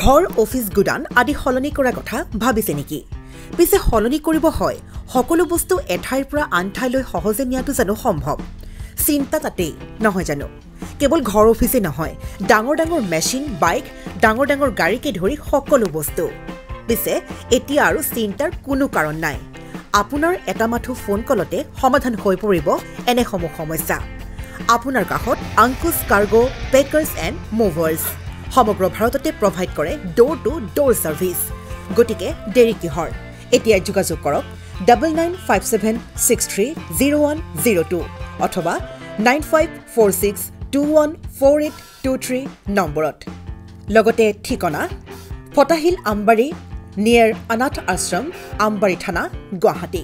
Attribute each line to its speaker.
Speaker 1: ঘৰ অফিস গুদান আদি সলনি কৰা কথা ভাবিছে নেকি পিছে সলনি কৰিব হয় সকলো বস্তু এঠাইৰ পৰা আন ঠাইলৈ সহজে নিয়াটো জানো সম্ভৱ চিন্তা তাতেই নহয় জানো কেৱল ঘৰ অফিসে নহয় ডাঙৰ ডাঙৰ মেচিন বাইক ডাঙৰ ডাঙৰ গাড়ীকে ধৰি সকলো বস্তু পিছে এতিয়া আৰু চিন্তাৰ কোনো কাৰণ নাই আপোনাৰ এটা মাথো ফোন কলতে সমাধান হৈ পৰিব এনে সমস্যা আপোনাৰ কাষত আংকুশ কাৰ্গো পেকাৰ্ছ এণ্ড মুভাৰ্ছ সমগ্ৰ ভাৰততে প্ৰভাইড কৰে ডোৰ টু ডোৰ সাৰ্ভিস গতিকে দেৰি কিহৰ এতিয়া যোগাযোগ কৰক 9957630102 অথবা 9546214823 নম্বৰত লগতে ঠিকনা ফটাহিল আমবাৰী নিয়াৰ অনাথ আশ্ৰম আমবাৰী থানা গুৱাহাটী